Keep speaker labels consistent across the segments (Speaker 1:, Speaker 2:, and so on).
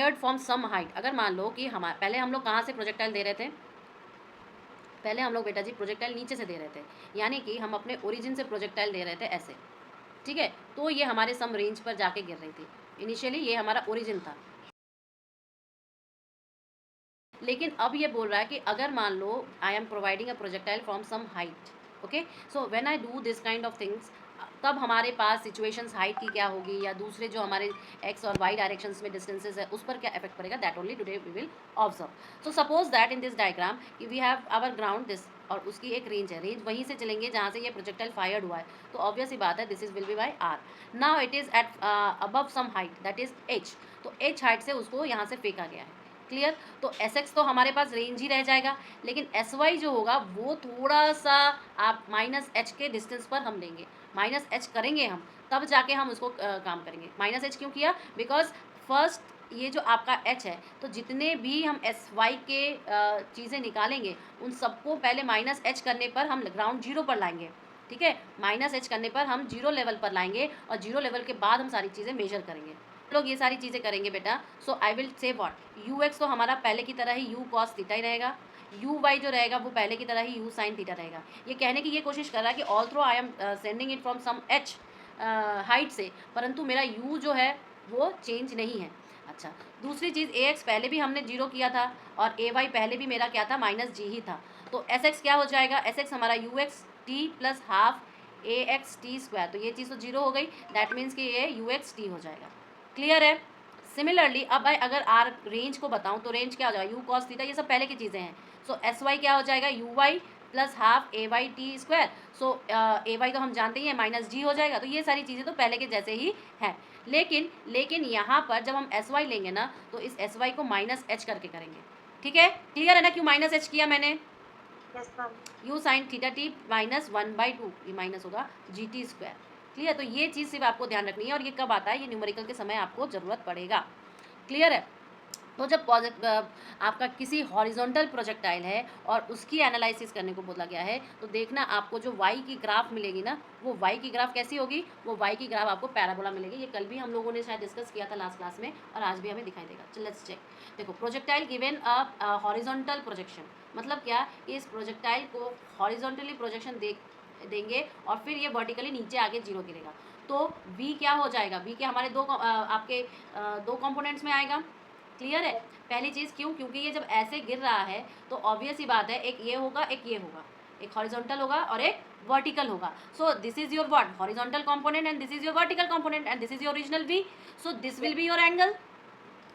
Speaker 1: Fired from some height, अगर मान लो कि पहले हम लोग कहाँ से प्रोजेक्टाइल दे रहे थे, पहले हम लोग बेटा जी प्रोजेक्टाइल नीचे से दे रहे थे, यानी कि हम अपने ओरिजिन से प्रोजेक्टाइल दे रहे थे ऐसे, ठीक है। तो ये हमारे सम रेंज पर जाके गिर रही थी, इनिशियली ये हमारा ओरिजिन था। लेकिन अब ये बोल रहा है कि अगर मान लो I am providing a projectile from some height, okay, so when I do this kind of things, तब हमारे पास सिचुएशंस हाइट की क्या होगी, या दूसरे जो हमारे एक्स और वाई डायरेक्शंस में डिस्टेंसेस है उस पर क्या इफेक्ट पड़ेगा, that only today we will observe. So suppose that in this diagram कि we have our ground this, और उसकी एक रेंज है, रेंज वहीं से चलेंगे जहाँ से ये प्रोजेक्टाइल फायर्ड हुआ है, तो ऑब्वियस ही बात है this is will be by r. Now it is at above some height that is h, तो एच हाइट से उसको यहाँ से फेंका गया है, क्लियर। तो एस एक्स तो हमारे पास रेंज ही रह जाएगा, लेकिन एस वाई जो होगा वो थोड़ा सा आप माइनस एच के डिस्टेंस पर हम लेंगे, माइनस एच करेंगे हम, तब जाके हम उसको काम करेंगे। माइनस एच क्यों किया, बिकॉज फर्स्ट ये जो आपका एच है, तो जितने भी हम एस वाई के चीज़ें निकालेंगे उन सबको पहले माइनस एच करने पर हम ग्राउंड जीरो पर लाएंगे, ठीक है। माइनस एच करने पर हम जीरो लेवल पर लाएंगे, और जीरो लेवल के बाद हम सारी चीज़ें मेजर करेंगे, लोग ये सारी चीज़ें करेंगे बेटा। So I will say what, you x तो हमारा पहले की तरह ही यू कॉस थीटा ही रहेगा, यू वाई जो रहेगा वो पहले की तरह ही यू साइन थीटा रहेगा। ये कहने की ये कोशिश कर रहा है कि all throw I am sending it from some h height से, परंतु मेरा यू जो है वो चेंज नहीं है। अच्छा, दूसरी चीज़ ए एक्स पहले भी हमने जीरो किया था, और ए वाई पहले भी मेरा क्या था, माइनस जी ही था। तो एस एक्स क्या हो जाएगा, एस एक्स हमारा you x t plus half a x t square, तो ये चीज़ तो जीरो हो गई, दैट मीन्स कि ये यू एक्स टी हो जाएगा, क्लियर है। सिमिलरली अब अगर आर रेंज को बताऊं तो रेंज क्या हो जाएगा, यू कॉस थीटा, ये सब पहले की चीज़ें हैं। सो एस वाई क्या हो जाएगा, u y plus half a y t square. So a y तो हम जानते ही हैं माइनस जी हो जाएगा, तो ये सारी चीज़ें तो पहले के जैसे ही हैं। लेकिन यहाँ पर जब हम एस वाई लेंगे ना, तो इस एस वाई को माइनस एच करके करेंगे, ठीक है। क्लियर है ना, क्यों माइनस एच किया मैंने,
Speaker 2: yes ma'am.
Speaker 1: You sine theta T minus 1/2, ये माइनस होगा जी टी स्क्वायर, क्लियर। तो ये चीज़ सिर्फ आपको ध्यान रखनी है, और ये कब आता है, ये न्यूमेरिकल के समय आपको ज़रूरत पड़ेगा, क्लियर है। तो जब आपका किसी हॉरिजॉन्टल प्रोजेक्टाइल है और उसकी एनालिसिस करने को बोला गया है, तो देखना आपको जो वाई की ग्राफ मिलेगी ना, वो वाई की ग्राफ कैसी होगी, वो वाई की ग्राफ आपको पैराबोला मिलेगी। ये कल भी हम लोगों ने शायद डिस्कस किया था लास्ट क्लास में, और आज भी हमें दिखाई देगा। चलो लेट्स चेक। देखो, projectile given a horizontal projection, मतलब क्या, इस प्रोजेक्टाइल को हॉरिजॉन्टली प्रोजेक्शन देंगे और फिर ये वर्टिकली नीचे आके जीरो गिरेगा, तो वी क्या हो जाएगा, वी के हमारे आपके दो कंपोनेंट्स में आएगा, क्लियर है। पहली चीज़ क्यों, क्योंकि ये जब ऐसे गिर रहा है तो ऑब्वियस ही बात है, एक ये होगा एक ये होगा, एक हॉरिजॉन्टल होगा और एक वर्टिकल होगा। So this is your what, horizontal component, and this is your vertical component, and this is your original v. So this will be your angle,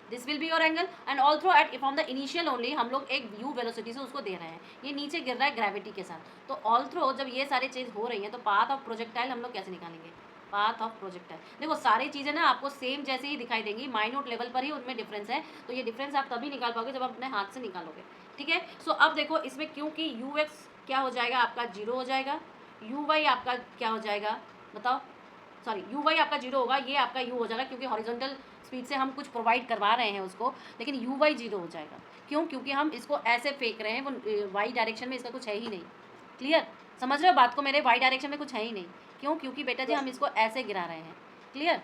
Speaker 1: this will be your angle, and all throw at from the initial only हम लोग एक you velocity से उसको दे रहे हैं, ये नीचे गिर रहा है ग्रेविटी के साथ। तो ऑल थ्रो जब ये सारी चीज़ हो रही है, तो पाथ ऑफ प्रोजेक्टाइल हम लोग कैसे निकालेंगे, पाथ ऑफ प्रोजेक्टाइल। देखो सारी चीज़ें ना आपको सेम जैसे ही दिखाई देंगी, माइन्यूट लेवल पर ही उनमें डिफरेंस है, तो ये डिफरेंस आप तभी निकाल पाओगे जब आप अपने हाथ से निकालोगे, ठीक है। सो अब देखो इसमें, क्योंकि यू एक्स क्या हो जाएगा आपका, जीरो हो जाएगा, यू वाई आपका क्या हो जाएगा बताओ, सॉरी यू वाई आपका जीरो होगा, ये आपका यू हो जाएगा, क्योंकि हॉरिजॉन्टल स्पीड से हम कुछ प्रोवाइड करवा रहे हैं उसको, लेकिन यू वाई जीरो हो जाएगा। क्यों, क्योंकि हम इसको ऐसे फेंक रहे हैं, वो वाई डायरेक्शन में इसका कुछ है ही नहीं, क्लियर। समझ रहे हो बात को मेरे, वाई डायरेक्शन में कुछ है ही नहीं। क्यों, क्योंकि बेटा जी हम इसको ऐसे गिरा रहे हैं, क्लियर।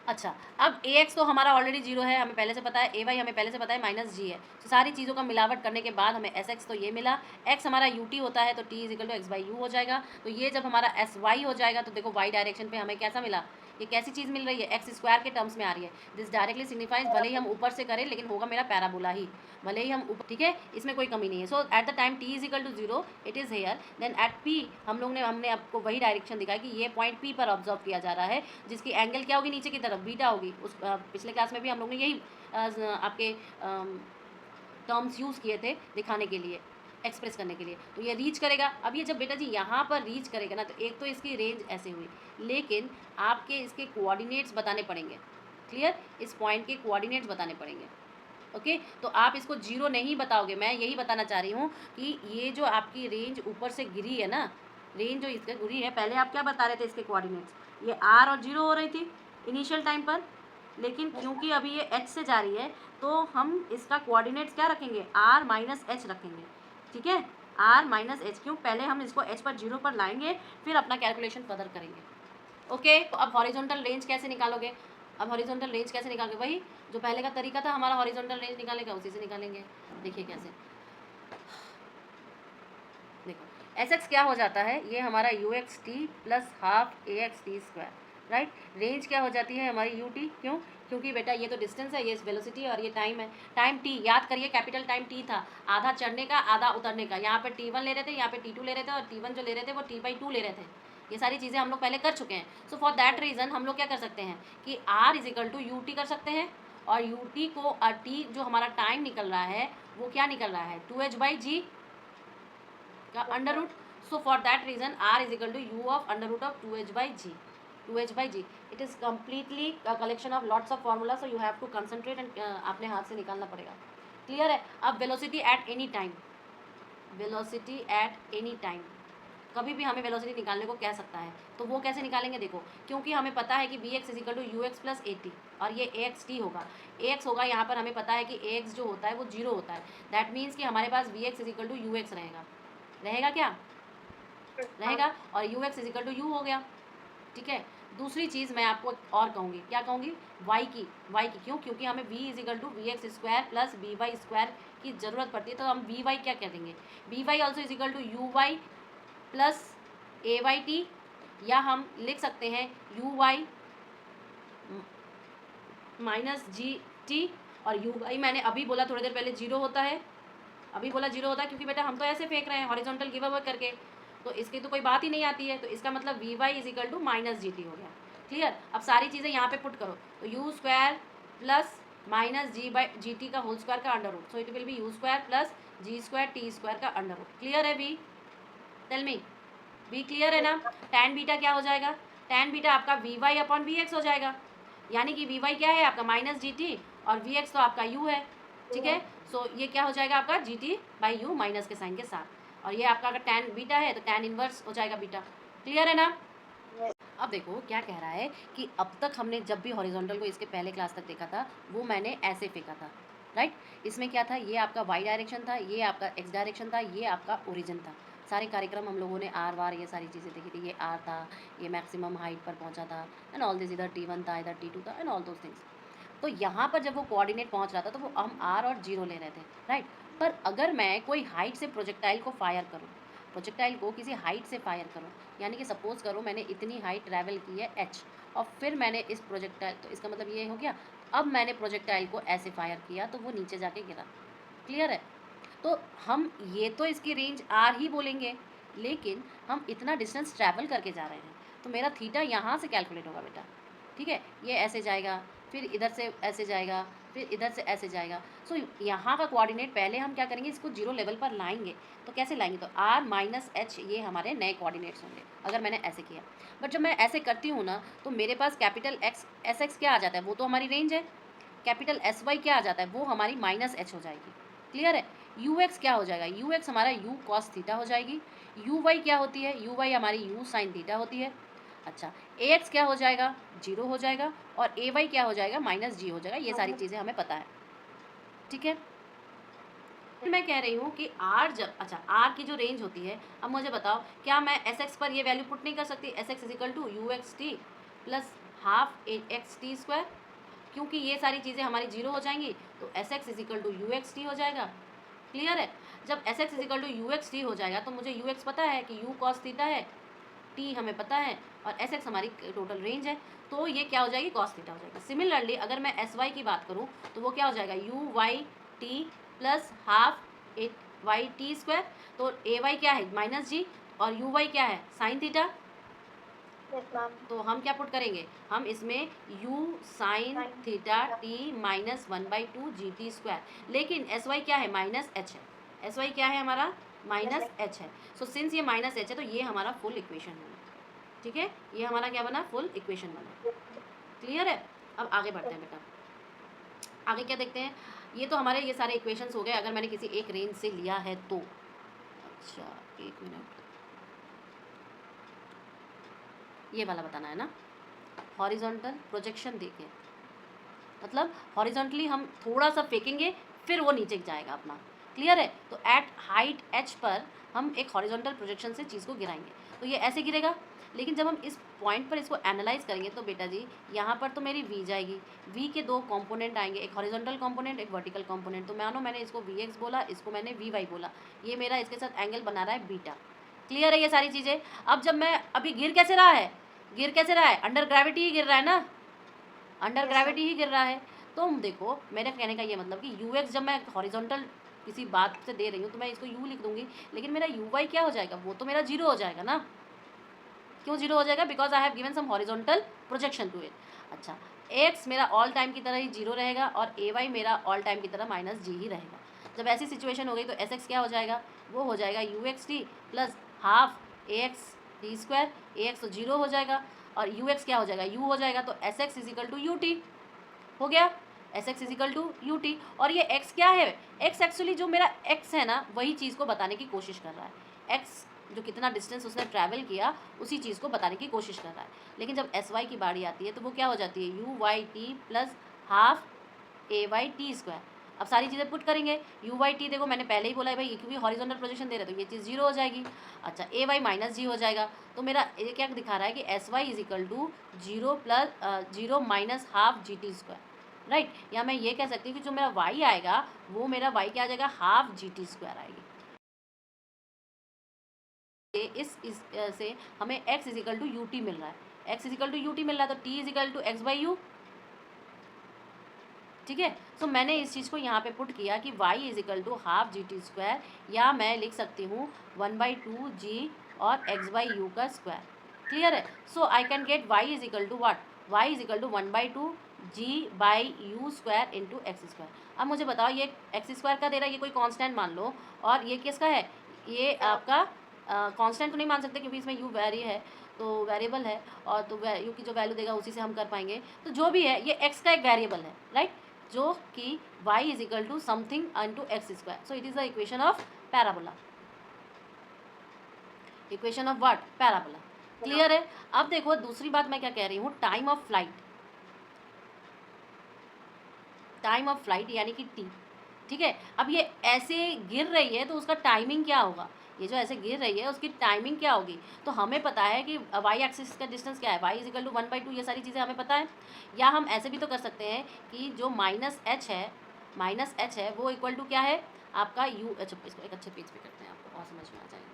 Speaker 1: अच्छा, अब ए एक्स तो हमारा ऑलरेडी जीरो है, हमें पहले से पता है, ए वाई हमें पहले से पता है माइनस जी है, तो सारी चीज़ों का मिलावट करने के बाद हमें एस एक्स तो ये मिला, एक्स हमारा यू टी होता है, तो t is equal to x by u हो जाएगा। तो ये जब हमारा एस वाई हो जाएगा, तो देखो वाई डायरेक्शन पे हमें कैसा मिला, ये कैसी चीज़ मिल रही है, एक्स स्क्वायर के टर्म्स में आ रही है। दिस डायरेक्टली सिग्निफाइज, भले ही हम ऊपर से करें लेकिन होगा मेरा पैराबोला ही, भले ही हम ऊपर, ठीक है, इसमें कोई कमी नहीं है। So at the time t is equal to zero it is here, then at p हमने आपको वही डायरेक्शन दिखाया कि ये पॉइंट पी पर ऑब्जर्व किया जा रहा है, जिसकी एंगल क्या होगी, नीचे की तरफ बीटा होगी। उस पिछले क्लास में भी हम लोग ने यही आपके टर्म्स यूज़ किए थे दिखाने के लिए, एक्सप्रेस करने के लिए। तो ये रीच करेगा, अब ये जब बेटा जी यहाँ पर रीच करेगा ना, तो एक तो इसकी रेंज ऐसे हुई, लेकिन आपके इसके कोऑर्डिनेट्स बताने पड़ेंगे, क्लियर, इस पॉइंट के कोऑर्डिनेट्स बताने पड़ेंगे, ओके। तो आप इसको जीरो नहीं बताओगे, मैं यही बताना चाह रही हूँ कि ये जो आपकी रेंज ऊपर से गिरी है ना, रेंज जो इसके गिरी है, पहले आप क्या बता रहे थे इसके कोऑर्डिनेट्स, ये आर और जीरो हो रही थी इनिशियल टाइम पर, लेकिन क्योंकि अभी ये एच से जा रही है, तो हम इसका कोऑर्डिनेट्स क्या रखेंगे, आर माइनस एच रखेंगे, ठीक है, आर माइनस एच। क्यों, पहले हम इसको एच पर जीरो पर लाएंगे, फिर अपना कैलकुलेशन फर्दर करेंगे, ओके। तो अब हॉरिजॉन्टल रेंज कैसे निकालोगे, अब हॉरिजॉन्टल रेंज कैसे निकालोगे, वही जो पहले का तरीका था हमारा हॉरिजॉन्टल रेंज निकालने का, उसी से निकालेंगे। देखिए कैसे, देखो एस एक्स क्या हो जाता है, ये हमारा you x t plus half a x t square, right. Range क्या हो जाती है हमारी यू टी, क्यों, क्योंकि बेटा ये तो डिस्टेंस है, ये वेलोसिटी और ये टाइम है। टाइम टी याद करिए, कैपिटल टाइम टी था, आधा चढ़ने का आधा उतरने का। यहाँ पे टी1 ले रहे थे, यहाँ पे टी2 ले रहे थे, और टी1 जो ले रहे थे वो टी/2 ले रहे थे। ये सारी चीज़ें हम लोग पहले कर चुके हैं। सो फॉर दैट रीज़न हम लोग क्या कर सकते हैं कि r is equal to u t कर सकते हैं, और यू टी को टी जो हमारा टाइम निकल रहा है वो क्या निकल रहा है 2h/g का under root. So for that reason r is equal to u of under root of 2h/g। 2h/g it is completely collection of lots of formula, so you have to concentrate and अपने हाथ से निकालना पड़ेगा। Clear है। अब velocity at any time, velocity at any time, कभी भी हमें वेलोसिटी निकालने को कह सकता है, तो वो कैसे निकालेंगे देखो, क्योंकि हमें पता है कि v x is equal to u x plus a t, और ये ए एक्स टी होगा। ए एक्स होगा, यहाँ पर हमें पता है कि ए एक्स जो होता है वो 0 होता है। दैट मीन्स कि हमारे पास v x is equal to u x रहेगा, रहेगा क्या रहेगा, और u x is equal to u हो गया। ठीक है। दूसरी चीज़ मैं आपको और कहूँगी, क्या कहूँगी, y की क्यों, क्योंकि हमें v is equal to v x square plus v y square की ज़रूरत पड़ती है, तो हम वी वाई क्या कह देंगे, v y also is equal to u y plus a y t, या हम लिख सकते हैं u y minus g t, और यू वाई मैंने अभी बोला थोड़ी देर पहले 0 होता है, अभी बोला 0 होता है, क्योंकि बेटा हम तो ऐसे फेंक रहे हैं हॉरिजॉन्टल गिव अवे करके, तो इसकी तो कोई बात ही नहीं आती है, तो इसका मतलब v y is equal to minus g t हो गया। क्लियर। अब सारी चीज़ें यहाँ पे पुट करो, तो u square plus minus g t का होल स्क्वायर का under root, so it will be u square plus g square t square का अंडर रूट। क्लियर है we, tell me, we clear है ना। टैन बीटा क्या हो जाएगा, tan beta आपका v y upon v x हो जाएगा, यानी कि वी वाई क्या है आपका माइनस जी टी, और वी एक्स तो आपका यू है। ठीक है। सो ये क्या हो जाएगा आपका G T by you minus के साइन के साथ, और ये आपका अगर टैन बीटा है तो टैन इनवर्स हो जाएगा बीटा। क्लियर है ना। अब देखो क्या कह रहा है कि अब तक हमने जब भी हॉरिजॉन्टल को इसके पहले क्लास तक देखा था वो मैंने ऐसे फेंका था, राइट। इसमें क्या था, ये आपका वाई डायरेक्शन था, ये आपका एक्स डायरेक्शन था, ये आपका ओरिजिन था। सारे कार्यक्रम हम लोगों ने आर वार ये सारी चीज़ें देखी थी, ये आर था, ये मैक्सिमम हाइट पर पहुंचा था, एंड ऑल दिस, इधर T1 था, इधर T2 था, एंड ऑल दोज थिंग्स। तो यहाँ पर जब वो कोऑर्डिनेट पहुंच रहा था तो वो हम आर और 0 ले रहे थे, राइट। पर अगर मैं कोई हाइट से प्रोजेक्टाइल को फायर करूँ, प्रोजेक्टाइल को किसी हाइट से फायर करूँ, यानी कि सपोज करो मैंने इतनी हाइट ट्रैवल की है h, और फिर मैंने इस प्रोजेक्टाइल, तो इसका मतलब ये हो गया अब मैंने प्रोजेक्टाइल को ऐसे फायर किया तो वो नीचे जाके गिरा। क्लियर है। तो हम ये तो इसकी रेंज आर ही बोलेंगे, लेकिन हम इतना डिस्टेंस ट्रैवल करके जा रहे हैं, तो मेरा थीटा यहाँ से कैलकुलेट होगा बेटा। ठीक है। ये ऐसे जाएगा, फिर इधर से ऐसे जाएगा, फिर इधर से ऐसे जाएगा। सो यहाँ का कोऑर्डिनेट पहले हम क्या करेंगे, इसको 0 लेवल पर लाएंगे। तो कैसे लाएंगे, तो r माइनस एच ये हमारे नए कोऑर्डिनेट्स होंगे अगर मैंने ऐसे किया। बट जब मैं ऐसे करती हूँ ना, तो मेरे पास कैपिटल एक्स एस एक्स क्या आ जाता है, वो तो हमारी रेंज है। कैपिटल एस वाई क्या आ जाता है, वो हमारी माइनस एच हो जाएगी। क्लियर है। यू एक्स क्या हो जाएगा, यू एक्स हमारा यू कॉस थीटा हो जाएगी। यू वाई क्या होती है, यू वाई हमारी यू साइन थीटा होती है। अच्छा, ए एक्स क्या हो जाएगा, 0 हो जाएगा, और ए वाई क्या हो जाएगा, माइनस जी हो जाएगा। ये सारी चीज़ें हमें पता है। ठीक है। मैं कह रही हूँ कि आर जब, अच्छा आर की जो रेंज होती है, अब मुझे बताओ क्या मैं एस एक्स पर ये वैल्यू पुट नहीं कर सकती, s x is equal to u x t plus half a x t square, क्योंकि ये सारी चीज़ें हमारी 0 हो जाएंगी, तो s x is equal to u x t हो जाएगा। क्लियर है। जब s x is equal to u x t हो जाएगा तो मुझे यू एक्स पता है कि यू कॉस थीटा है, टी हमें पता है, और एस एक्स हमारी टोटल रेंज है, तो ये क्या हो जाएगी, कॉस थीटा हो जाएगा। सिमिलरली अगर मैं एस वाई की बात करूँ तो वो क्या हो जाएगा, u y t plus half a y t square, तो ए वाई क्या है माइनस जी, और यू वाई क्या है साइन थीटा। तो हम क्या पुट करेंगे, हम इसमें u sine theta T minus 1/2 जी टी स्क्वायर, लेकिन एस वाई क्या है माइनस एच है, एस वाई क्या है हमारा माइनस एच है। सो सिंस ये माइनस एच है तो ये हमारा फुल इक्वेशन बना। ठीक है। ये हमारा क्या बना, फुल इक्वेशन बना। क्लियर है। अब आगे बढ़ते हैं बेटा, आगे क्या देखते हैं। ये तो हमारे ये सारे इक्वेशंस हो गए अगर मैंने किसी एक रेंज से लिया है तो। अच्छा एक मिनट, ये वाला बताना है ना, हॉरिजॉन्टल प्रोजेक्शन देके, मतलब हॉरिजॉन्टली हम थोड़ा सा फेंकेंगे फिर वो नीचे जाएगा अपना। क्लियर है। तो एट हाइट h पर हम एक हॉरिजॉन्टल प्रोजेक्शन से चीज़ को गिराएंगे। तो ये ऐसे गिरेगा। लेकिन जब हम इस पॉइंट पर इसको एनालाइज करेंगे तो बेटा जी यहाँ पर तो मेरी v जाएगी, v के दो कंपोनेंट आएंगे, एक हॉरिजॉन्टल कंपोनेंट, एक वर्टिकल कंपोनेंट। तो मानो मैंने इसको vx बोला, इसको मैंने vy बोला, ये मेरा इसके साथ एंगल बना रहा है बीटा। क्लियर है ये सारी चीज़ें। अब जब मैं अभी गिर कैसे रहा है, अंडर ग्रेविटी ही गिर रहा है ना, अंडर ग्रेविटी ही गिर रहा है। तो देखो मेरे कहने का ये मतलब कि ux जब मैं हॉरिजॉन्टल किसी बात से दे रही हूँ तो मैं इसको u लिख दूंगी, लेकिन मेरा uy क्या हो जाएगा, वो तो मेरा जीरो हो जाएगा ना। क्यों जीरो हो जाएगा? Because I have given some horizontal projection to it. अच्छा, x मेरा ऑल टाइम की तरह ही जीरो रहेगा और ay मेरा ऑल टाइम की तरह माइनस जी ही रहेगा। जब ऐसी सिचुएशन हो गई तो एस एक्स क्या हो जाएगा, वो हो जाएगा you x t plus half a x t square. A x तो जीरो हो जाएगा और यू एक्स क्या हो जाएगा, यू हो जाएगा। तो s x is equal to u t हो गया, s x is equal to u t. और ये एक्स क्या है, एक्स एक्चुअली जो मेरा एक्स है ना वही चीज़ को बताने की कोशिश कर रहा है। एक्स जो कितना डिस्टेंस उसने ट्रैवल किया उसी चीज़ को बताने की कोशिश कर रहा है। लेकिन जब एस वाई की बारी आती है तो वो क्या हो जाती है, u y t plus half a y t square. अब सारी चीज़ें पुट करेंगे, यू वाई टी देखो मैंने पहले ही बोला है भाई क्योंकि हॉरिजॉन्टल प्रोजेक्शन दे रहे तो ये चीज़ जीरो हो जाएगी। अच्छा, ए वाई माइनस जी हो जाएगा। तो मेरा ये क्या दिखा रहा है कि s y is equal to zero plus zero minus half g t square, right. या मैं ये कह सकती हूँ कि जो मेरा वाई आएगा वो मेरा वाई क्या आ जाएगा, हाफ जी टी स्क्वायर आएगी। इस से हमें x equal to u t मिल रहा है, x equal to u t मिल रहा है तो t equal to x by u. ठीक है, तो मैंने इस चीज़ को यहाँ पे पुट किया कि y equal to half g t square, या मैं लिख सकती हूँ 1/2 जी और x बाई यू का स्क्वायर। क्लियर है। So I can get y equal to what, y equal to 1/2 g by u square into x square. अब मुझे बताओ ये एक्स स्क्वायर का दे रहा है, ये कोई कांस्टेंट मान लो, और ये किसका है, ये आपका कांस्टेंट तो नहीं मान सकते क्योंकि इसमें यू वेरी है तो वेरिएबल है, और तो यू की जो वैल्यू देगा उसी से हम कर पाएंगे। तो जो भी है ये एक्स का एक वेरिएबल है, राइट, जो कि y is equal to something into x square. So it is the equation of parabola, equation of what, parabola. Clear है। अब देखो दूसरी बात मैं क्या कह रही हूँ, time of flight, time of flight यानी कि टी। ठीक है, अब ये ऐसे गिर रही है तो उसका टाइमिंग क्या होगा, ये जो ऐसे गिर रही है उसकी टाइमिंग क्या होगी। तो हमें पता है कि वाई एक्सिस का डिस्टेंस क्या है, वाई इजिकल टू 1/2, ये सारी चीज़ें हमें पता है। या हम ऐसे भी तो कर सकते हैं कि जो माइनस एच है वो इक्वल टू क्या है आपका यू। अच्छा, इसको एक अच्छे पेज पे करते हैं आपको और समझ में आ जाएगा।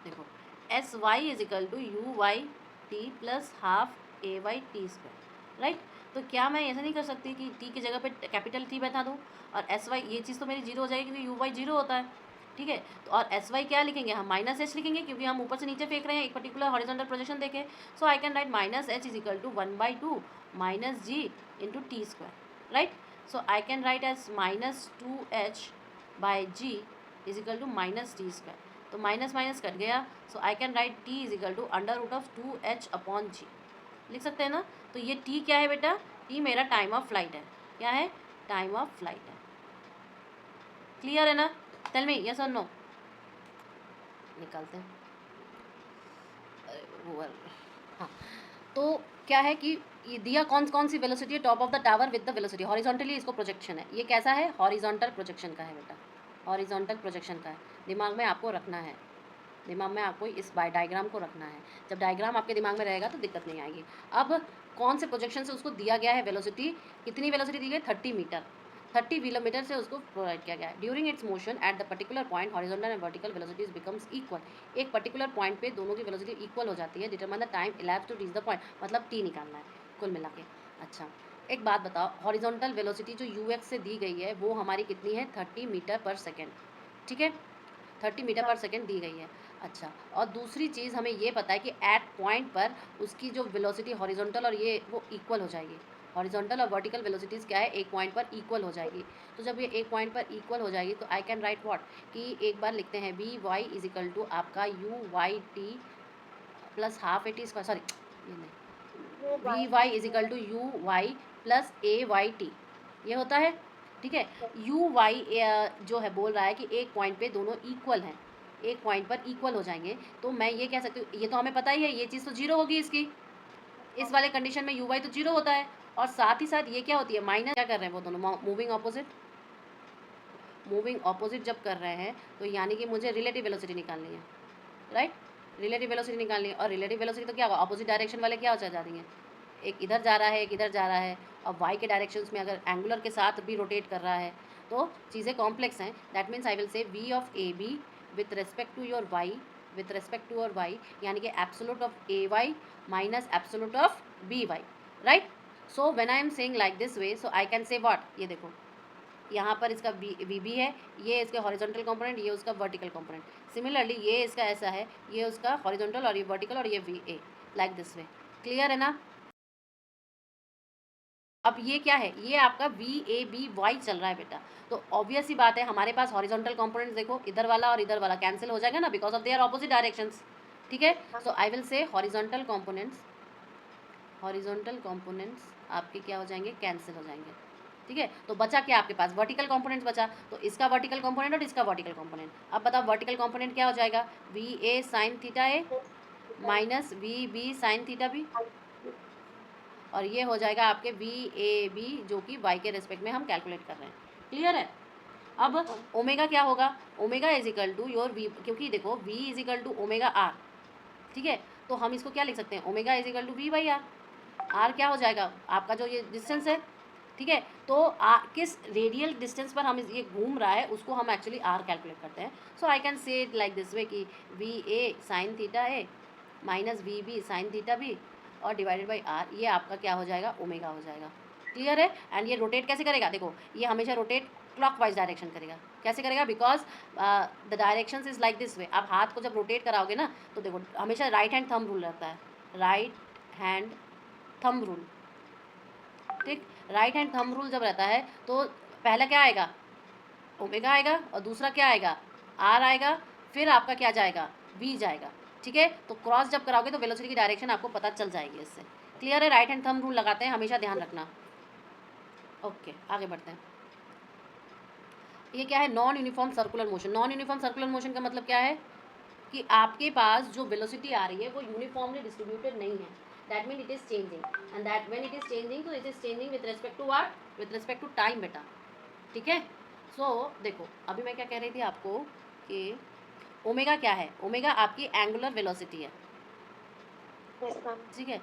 Speaker 1: देखो s y is equal to u y t plus half a y t square, right. तो क्या मैं ऐसा नहीं कर सकती कि टी की जगह पे कैपिटल टी बैठा दूँ और एस वाई, ये चीज़ तो मेरी जीरो हो जाएगी क्योंकि यू वाई जीरो होता है। ठीक है, तो और एस वाई क्या लिखेंगे हम, माइनस एच लिखेंगे क्योंकि हम ऊपर से नीचे फेंक रहे हैं, एक पर्टिकुलर हॉरिजॉन्टल प्रोजेक्शन देखें। So I can write minus h is equal to 1/2 minus g into t square, right. So I can write as minus 2h by g is equal to minus t square. तो minus minus cut गया, so I can write t is equal to under root of 2h upon g, लिख सकते हैं ना। तो ये t क्या है बेटा, t मेरा टाइम ऑफ फ्लाइट है। क्या है, टाइम ऑफ फ्लाइट है। क्लियर है ना, टेल मी यस और नो। निकालते हैं, हाँ। तो क्या है कि ये दिया कौन कौन सी वेलोसिटी है, top of the tower with the velocity, horizontally इसको प्रोजेक्शन है। ये कैसा है, हॉरिजॉन्टल प्रोजेक्शन का है बेटा, हॉरिजॉन्टल प्रोजेक्शन का है। दिमाग में आपको रखना है, दिमाग में आपको इस डायग्राम को रखना है। जब डायग्राम आपके दिमाग में रहेगा तो दिक्कत नहीं आएगी। अब कौन से प्रोजेक्शन से उसको दिया गया है वेलोसिटी, कितनी वेलोसिटी दी गई, 30 मीटर, 30 किलोमीटर से उसको प्रोवाइड किया गया है। During its motion at the particular point horizontal and vertical velocities becomes equal. एक पर्टिकुलर पॉइंट पे दोनों की वेलोसिटी इक्वल हो जाती है। Determine the time elapse to reach the point, मतलब टी निकालना है कुल मिला के। अच्छा, एक बात बताओ, हॉरिजॉन्टल वेलोसिटी जो यू एक्स से दी गई है वो हमारी कितनी है, 30 मीटर पर सेकेंड। ठीक है, 30 मीटर पर सेकेंड दी गई है। अच्छा, और दूसरी चीज़ हमें ये पता है कि एट पॉइंट पर उसकी जो वेलोसिटी हॉरिजॉन्टल और ये वो इक्वल हो जाएगी। हॉरिजॉन्टल और वर्टिकल वेलोसिटीज़ क्या है, एक पॉइंट पर इक्वल हो जाएगी। तो जब ये एक पॉइंट पर इक्वल हो जाएगी तो आई कैन राइट व्हाट, कि एक बार लिखते हैं v y is equal to आपका u y t plus half a t square, sorry ये नहीं, v y is equal to u y plus a y t, ये होता है। ठीक है, यू वाई जो है बोल रहा है कि एक पॉइंट पे दोनों इक्वल हैं, एक पॉइंट पर इक्वल हो जाएंगे। तो मैं ये कह सकती हूँ, ये तो हमें पता ही है, ये चीज़ तो जीरो होगी इसकी, इस वाले कंडीशन में यू वाई तो जीरो होता है और साथ ही साथ ये क्या होती है, माइनस क्या कर रहे हैं वो दोनों, मूविंग ऑपोजिट। मूविंग ऑपोजिट जब कर रहे हैं तो यानी कि मुझे रिलेटिव वेलोसिटी निकालनी है, राइट। रिलेटिव वेलोसिटी निकालनी है, और रिलेटिव वेलोसिटी तो क्या होगा, अपोजिट डायरेक्शन वाले क्या हो जाती हैं, एक इधर जा रहा है एक इधर जा रहा है। और वाई के डायरेक्शंस में अगर एंगुलर के साथ भी रोटेट कर रहा है तो चीज़ें कॉम्प्लेक्स हैं। That means I will say v of a b with respect to your y, with respect to your y, यानी कि absolute of a y minus absolute of b y, right. So when I am saying like this way, so I can say what, ये देखो यहाँ पर इसका we B है, ये इसके हॉरिजॉन्टल कंपोनेंट, ये उसका वर्टिकल कंपोनेंट। सिमिलरली ये इसका ऐसा है, ये उसका हॉरिजॉन्टल और ये वर्टिकल, और ये V A, like this way. Clear है ना। अब ये क्या है, ये आपका वी ए बी वाई चल रहा है बेटा। तो ऑब्वियस ही बात है हमारे पास हॉरिजॉन्टल कंपोनेंट्स देखो, इधर वाला और इधर वाला कैंसिल हो जाएगा ना, because of their opposite directions. ठीक है, so I will say horizontal components, horizontal components आपके क्या हो जाएंगे, कैंसिल हो जाएंगे। ठीक है, तो बचा क्या आपके पास, वर्टिकल कंपोनेंट्स बचा। तो इसका वर्टिकल कंपोनेंट और इसका वर्टिकल कंपोनेंट। अब बताओ वर्टिकल कंपोनेंट क्या हो जाएगा, v a sine theta a minus v b sine theta b, और ये हो जाएगा आपके वी ए बी, जो कि वाई के रेस्पेक्ट में हम कैलकुलेट कर रहे हैं। क्लियर है। अब ओमेगा क्या होगा, omega is equal to your v, क्योंकि देखो v is equal to omega r. ठीक है, तो हम इसको क्या लिख सकते हैं, omega is equal to v by r. R क्या हो जाएगा आपका जो ये डिस्टेंस है। ठीक है, तो किस रेडियल डिस्टेंस पर हम ये घूम रहा है उसको हम एक्चुअली आर कैलकुलेट करते हैं। So I can say it like this way कि v a sine theta a minus v b sine theta b और डिवाइडेड बाई आर, ये आपका क्या हो जाएगा, ओमेगा हो जाएगा। क्लियर है। एंड ये रोटेट कैसे करेगा, देखो ये हमेशा रोटेट क्लॉकवाइज डायरेक्शन करेगा। कैसे करेगा, because the direction is like this वे। आप हाथ को जब रोटेट कराओगे ना तो देखो हमेशा राइट हैंड थंब रूल रहता है, राइट हैंड थंब रूल। ठीक, राइट हैंड थंब रूल जब रहता है तो पहला क्या आएगा, ओमेगा आएगा, और दूसरा क्या आएगा, आर आएगा, फिर आपका क्या जाएगा, वी जाएगा। ठीक है, तो क्रॉस जब कराओगे तो वेलोसिटी की डायरेक्शन आपको पता चल जाएगी इससे। क्लियर है, राइट हैंड थंब रूल लगाते हैं, हमेशा ध्यान रखना। ओके, आगे बढ़ते हैं। ये क्या है, non uniform circular motion. Non uniform circular motion का मतलब क्या है कि आपके पास जो वेलोसिटी आ रही है वो यूनिफॉर्मली डिस्ट्रीब्यूटेड नहीं है। That mean it is changing, and that when it is changing तो it is changing with respect to what, with respect to time बेटा। ठीक है, सो देखो अभी मैं क्या कह रही थी आपको कि ओमेगा क्या है, ओमेगा आपकी एंगुलर वेलोसिटी है। ठीक है,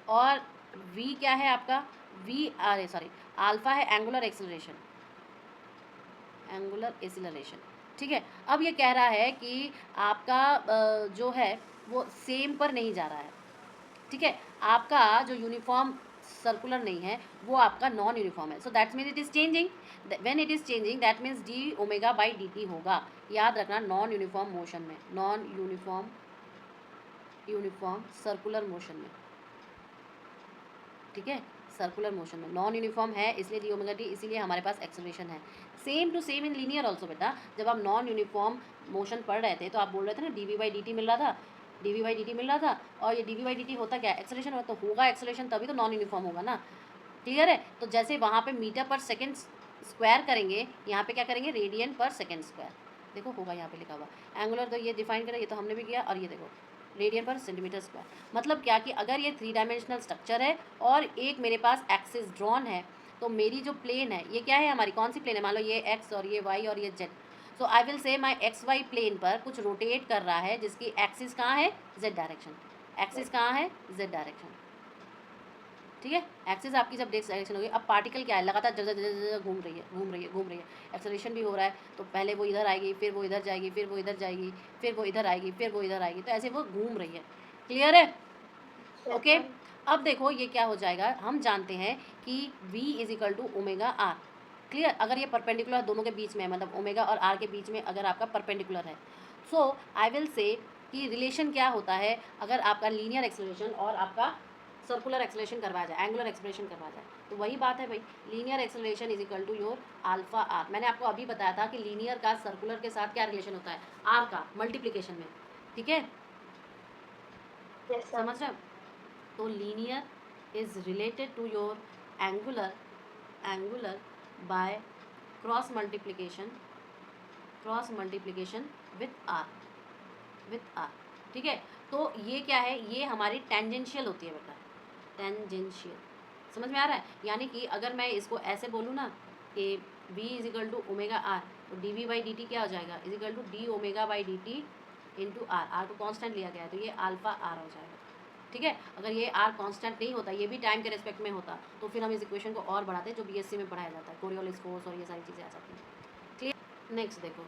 Speaker 1: और वी क्या है आपका, वी अरे सॉरी अल्फा है एंगुलर एक्सेलरेशन, एंगुलर एक्सेलरेशन। ठीक है, अब ये कह रहा है कि आपका जो है वो सेम पर नहीं जा रहा है। ठीक है, आपका जो यूनिफॉर्म सर्कुलर नहीं है वो आपका नॉन यूनिफॉर्म है। So that means it is changing, when it is changing that means D omega by D T होगा। याद रखना, नॉन यूनिफॉर्म मोशन में, non uniform uniform circular motion में। ठीक है, सर्कुलर मोशन में नॉन यूनिफॉर्म है इसलिए डी ओमेगा टी, इसीलिए हमारे पास एक्सेलरेशन है। Same to same in linear also बेटा, जब आप नॉन यूनिफॉर्म मोशन पढ़ रहे थे तो आप बोल रहे थे ना d v by D t मिल रहा था, d v by D t मिल रहा था, और ये d v by D t होता क्या है, एक्सेलरेशन होता, तो होगा एक्सेलरेशन तभी तो नॉन यूनिफॉर्म होगा ना। क्लियर है, तो जैसे वहाँ पे मीटर पर सेकेंड स्क्वायर करेंगे, यहाँ पे क्या करेंगे, रेडियन पर सेकेंड स्क्वायर। देखो होगा यहाँ पे लिखा हुआ एंगुलर, तो ये डिफाइन करें, ये तो हमने भी किया, और ये देखो रेडियन पर सेंटीमीटर स्क्वायर। मतलब क्या कि अगर ये 3 डायमेंशनल स्ट्रक्चर है और एक मेरे पास एक्सिस ड्रॉन है, तो मेरी जो प्लेन है ये क्या है, हमारी कौन सी प्लेन है, मान लो ये एक्स और ये वाई और ये जेड। सो आई विल से माई एक्स वाई प्लेन पर कुछ रोटेट कर रहा है जिसकी एक्सिस कहाँ है, जेड डायरेक्शन। एक्सिस कहाँ है, जेड डायरेक्शन। ठीक है, एक्सिस आपकी जब डायरेक्शन होगी, अब पार्टिकल क्या है, लगातार जगह घूम रही है घूम रही है घूम रही है, एक्सेलरेशन भी हो रहा है, तो पहले वो इधर आएगी, फिर वो इधर जाएगी, फिर वो इधर जाएगी, फिर वो इधर आएगी, फिर वो इधर आएगी, तो ऐसे वो घूम रही है। क्लियर है। ओके, अब देखो ये क्या हो जाएगा, हम जानते हैं कि v is equal to omega R. Clear, अगर ये परपेंडिकुलर दोनों के बीच में है, मतलब ओमेगा और आर के बीच में अगर आपका परपेंडिकुलर है, सो आई विल से कि रिलेशन क्या होता है अगर आपका लीनियर एक्सेलरेशन और आपका सर्कुलर एक्सेलरेशन करवाया जाए, एंगुलर एक्सेलरेशन करवाया जाए, तो वही बात है भाई, linear acceleration is equal to your alpha R. मैंने आपको अभी बताया था कि लीनियर का सर्कुलर के साथ क्या रिलेशन होता है, आर का मल्टीप्लिकेशन में। ठीक है, समझ रहे हो, तो linear is related to your angular, angular by cross multiplication, cross multiplication with R, with R. ठीक है, तो ये क्या है, ये हमारी टेंजेंशियल होती है बेटा, टेंजेंशियल। समझ में आ रहा है? यानी कि अगर मैं इसको ऐसे बोलूँ ना कि v is equal to omega r, तो d v by D t क्या हो जाएगा, is equal to d omega by D t into r. R को कॉन्स्टेंट लिया गया है तो ये अल्फा आर हो जाएगा। ठीक है, अगर ये आर कांस्टेंट नहीं होता, ये भी टाइम के रिस्पेक्ट में होता, तो फिर हम इस इक्वेशन को और बढ़ाते हैं जो बीएससी में पढ़ाया जाता है, कोरियोलिस फोर्स और ये सारी चीज़ें आ जाती हैं। क्लियर? नेक्स्ट देखो,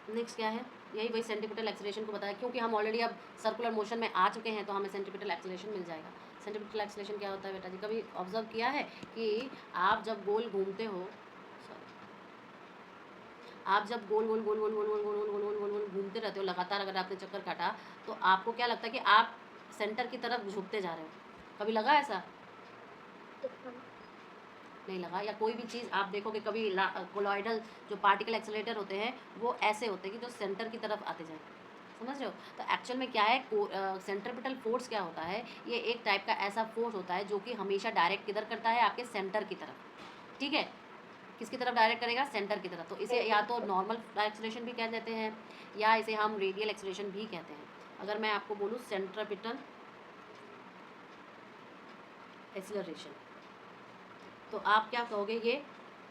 Speaker 1: नेक्स्ट क्या है, यही वही सेंट्रीपिटल एक्सेलरेशन को बताया, क्योंकि हम ऑलरेडी अब सर्कुलर मोशन में आ चुके हैं तो हमें सेंट्रीपिटल एक्सेलरेशन मिल जाएगा। सेंट्रीपिटल एक्सेलरेशन क्या होता है बेटा जी, कभी ऑब्जर्व किया है कि आप जब गोल घूमते हो, आप जब गोल गोल गोल गोल गोल गोल गोल गोल गोल गोल गोल घूमते रहते हो लगातार, अगर आपने चक्कर काटा तो आपको क्या लगता है कि आप सेंटर की तरफ झुकते जा रहे हो? कभी लगा ऐसा? नहीं लगा? या कोई भी चीज़ आप देखोगे कभी कोलॉइडल जो पार्टिकल एक्सेलरेटर होते हैं वो ऐसे होते हैं कि जो सेंटर की तरफ आते जाए, समझ रहे हो? तो एक्चुअल में क्या है, सेंट्रीपिटल फोर्स क्या होता है, ये एक टाइप का ऐसा फोर्स होता है जो कि हमेशा डायरेक्ट किधर करता है, आपके सेंटर की तरफ। ठीक है, किसकी तरफ डायरेक्ट करेगा, सेंटर की तरफ। तो इसे या तो नॉर्मल एक्सेलरेशन भी कह देते हैं या इसे हम रेडियल एक्सेलरेशन भी कहते हैं। अगर मैं आपको बोलूँ सेंट्रीपिटल एक्सेलरेशन, तो आप क्या कहोगे, ये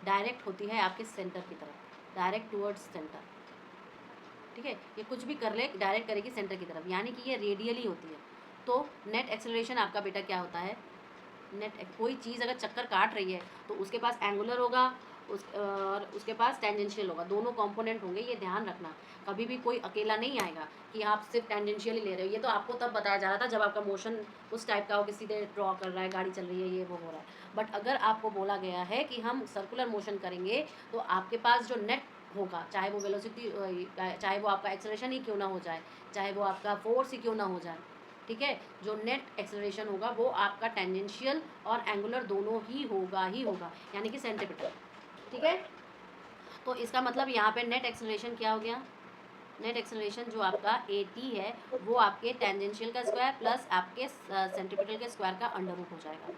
Speaker 1: डायरेक्ट होती है आपके सेंटर की तरफ, डायरेक्ट टूवर्ड्स सेंटर। ठीक है, ये कुछ भी कर ले डायरेक्ट करेगी सेंटर की तरफ, यानी कि ये रेडियली होती है। तो नेट एक्सेलरेशन आपका बेटा क्या होता है, नेट कोई चीज़ अगर चक्कर काट रही है तो उसके पास एंगुलर होगा और उसके पास टेंजेंशियल होगा, दोनों कंपोनेंट होंगे, ये ध्यान रखना। कभी भी कोई अकेला नहीं आएगा कि आप सिर्फ टेंजेंशियल ही ले रहे हो। ये तो आपको तब बताया जा रहा था जब आपका मोशन उस टाइप का हो कि सीधे ड्रॉ कर रहा है, गाड़ी चल रही है, ये वो हो रहा है। बट अगर आपको बोला गया है कि हम सर्कुलर मोशन करेंगे तो आपके पास जो नेट होगा, चाहे वो वेलोसिटी, चाहे वो आपका एक्सेलरेशन ही क्यों ना हो जाए, चाहे वो आपका फोर्स ही क्यों ना हो जाए, ठीक है, जो नेट एक्सेलरेशन होगा वो आपका टेंजेंशियल और एंगुलर दोनों ही होगा, यानी कि सेंट्रीपिटल। ठीक है, तो इसका मतलब यहाँ पे नेट एक्सेलरेशन क्या हो गया, नेट एक्सेलरेशन जो आपका AT है वो आपके टेंजेंशियल का स्क्वायर प्लस आपके सेंट्रीपिटल के स्क्वायर का अंडर रूट हो जाएगा।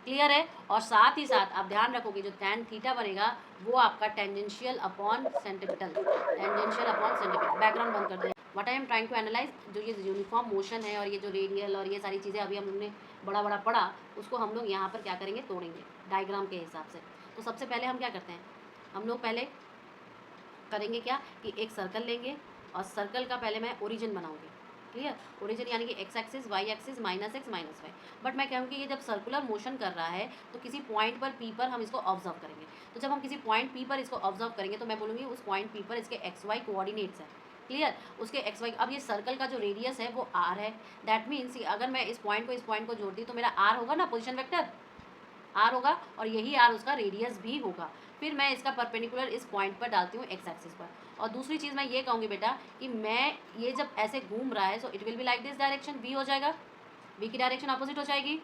Speaker 1: क्लियर है? और साथ ही साथ आप ध्यान रखोगे जो tan थीटा बनेगा वो आपका tangential upon centripetal, tangential upon centripetal. Background बंद कर दो। What I am trying to analyse, जो ये यूनिफॉर्म मोशन है और ये जो रेडियल और ये सारी चीज़ें अभी हम लोग ने बड़ा बड़ा पढ़ा, उसको हम लोग यहाँ पर क्या करेंगे, तोड़ेंगे डायग्राम के हिसाब से। तो सबसे पहले हम क्या करते हैं, हम लोग पहले करेंगे क्या कि एक सर्कल लेंगे और सर्कल का पहले मैं ओरिजिन बनाऊंगी। क्लियर? ओरिजिन यानी कि X axis, Y axis, -x -y। But मैं कहूँगी ये जब सर्कुलर मोशन कर रहा है तो किसी पॉइंट पर P पर हम इसको ऑब्जर्व करेंगे। तो जब हम किसी पॉइंट P पर इसको ऑब्जर्व करेंगे तो मैं बोलूँगी उस पॉइंट P पर इसके XY कोऑर्डिनेट्स हैं। क्लियर? उसके XY, अब ये सर्कल का जो रेडियस है वो R है। दैट मीन्स अगर मैं इस पॉइंट को जोड़ती तो मेरा R होगा ना, पोजिशन वेक्टर R होगा, और यही R उसका रेडियस भी होगा। फिर मैं इसका परपेंडिकुलर इस पॉइंट पर डालती हूँ एक्स एक्सिस पर। और दूसरी चीज़ मैं ये कहूँगी बेटा कि मैं ये जब ऐसे घूम रहा है सो it will be like this direction, V हो जाएगा, V की डायरेक्शन अपोजिट हो जाएगी।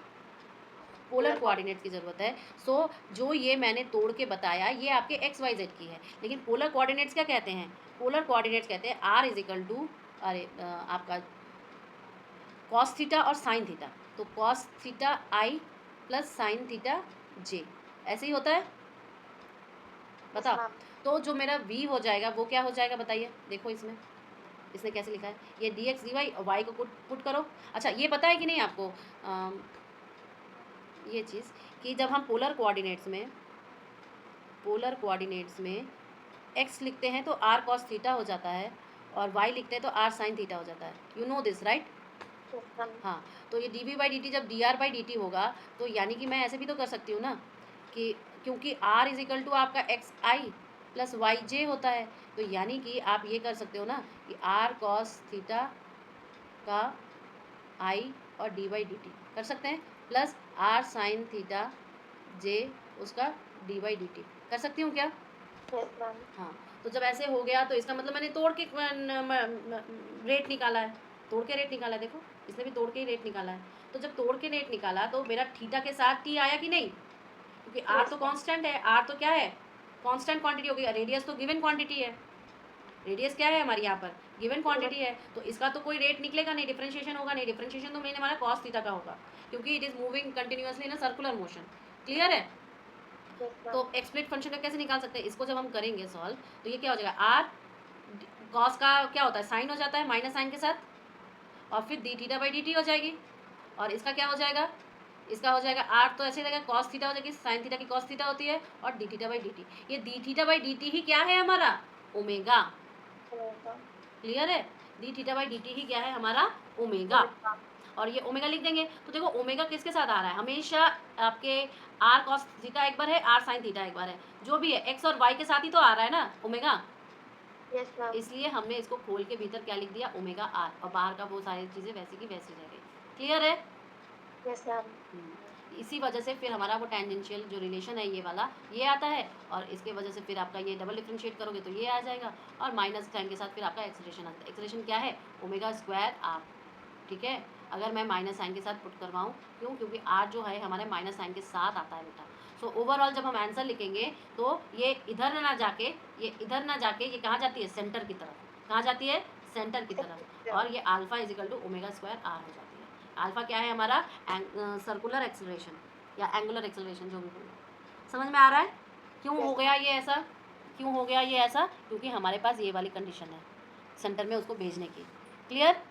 Speaker 1: पोलर कोऑर्डिनेट्स की ज़रूरत है। सो जो ये मैंने तोड़ के बताया ये आपके XYZ की है, लेकिन पोलर कोऑर्डिनेट्स क्या कहते हैं, पोलर कोऑर्डिनेट्स कहते हैं R इज इक्वल टू, अरे आपका कॉस थीटा और साइन थीटा। तो cos theta I plus sine theta J, ऐसे ही होता है, बताओ। तो जो मेरा V हो जाएगा वो क्या हो जाएगा बताइए, देखो इसमें इसने कैसे लिखा है, ये dx dy और y को पुट करो। अच्छा ये पता है कि नहीं आपको ये चीज़ कि जब हम पोलर कोऑर्डिनेट्स में x लिखते हैं तो r cos थीटा हो जाता है और y लिखते हैं तो r sin थीटा हो जाता है। You know this right? हाँ, तो ये dv/dt जब dr/dt होगा तो यानी कि मैं ऐसे भी तो कर सकती हूँ ना कि क्योंकि r इज इक्वल टू आपका xi प्लस yj होता है, तो यानी कि आप ये कर सकते हो ना कि r cos थीटा का i और dy/dt कर सकते हैं, plus r sin theta j उसका dy/dt कर सकती हूँ क्या? हाँ, तो जब ऐसे हो गया तो इसका मतलब मैंने तोड़ के रेट निकाला है, तोड़ के रेट निकाला है, देखो इसने भी तोड़ के ही रेट निकाला है। तो जब तोड़ के रेट निकाला तो मेरा थीटा के साथ t आया कि नहीं, क्योंकि r तो कांस्टेंट है, r तो क्या है, कांस्टेंट क्वांटिटी होगी, रेडियस तो गिवन क्वांटिटी है, रेडियस क्या है हमारे यहाँ पर, गिवन क्वांटिटी है, तो इसका तो कोई रेट निकलेगा नहीं, डिफरेंशिएशन होगा नहीं, डिफरेंशिएशन तो मैंने हमारा कॉस थीटा का होगा क्योंकि it is moving continuously in a circular motion. Clear है? तो एक्सप्लिट फंक्शन का कैसे निकाल सकते हैं, इसको जब हम करेंगे सॉल्व तो ये क्या हो जाएगा, r कॉस का क्या होता है, साइन हो जाता है माइनस साइन के साथ, और फिर d थीटा/dt हो जाएगी, और इसका क्या हो जाएगा, इसका हो जाएगा आर, तो ऐसे रहेगा कॉस थीटा हो जाएगी, साइन थीटा की कॉस थीटा होती है, और d theta by D t. ये d theta by D t ही क्या है हमारा, ओमेगा। क्लियर है, d theta by D t ही क्या है हमारा, ओमेगा। और ये ओमेगा लिख देंगे। तो देखो ओमेगा किसके साथ आ रहा है, हमेशा आपके आर कॉस थीटा एक बार है, आर साइन थीटा एक बार है, जो भी है एक्स और वाई के साथ ही तो आ रहा है ना ओमेगा।
Speaker 2: Yes ma'am.
Speaker 1: इसलिए हमने इसको खोल के भीतर क्या लिख दिया, ओमेगा आर, और बाहर का वो सारी चीज़ें वैसी की वैसी रह गई। क्लियर है।
Speaker 2: Yes ma'am.
Speaker 1: इसी वजह से फिर हमारा वो टेंजेंशियल जो रिलेशन है ये वाला ये आता है, और इसके वजह से फिर आपका ये डबल डिफ्रेंशिएट करोगे तो ये आ जाएगा, और माइनस साइन के साथ फिर आपका एक्सेलरेशन आता है। एक्सेलरेशन क्या है, ओमेगा स्क्वायर आर। ठीक है, अगर मैं माइनस साइन के साथ पुट करवाऊँ, क्यों, क्योंकि आर जो है हमारे माइनस साइन के साथ आता है बेटा। सो ओवरऑल जब हम आंसर लिखेंगे तो ये इधर ना जाके, ये इधर ना जाके, ये कहाँ जाती है, सेंटर की तरफ। कहाँ जाती है, सेंटर की तरफ, और ये alpha is equal to omega square R हो जाती है। अल्फा क्या है हमारा, सर्कुलर एक्सेलरेशन या एंगुलर एक्सेलरेशन, जो भी बोलो। समझ में आ रहा है क्यों हो गया ये ऐसा, क्यों हो गया ये ऐसा, क्योंकि हमारे पास ये वाली कंडीशन है सेंटर में उसको भेजने की। क्लियर।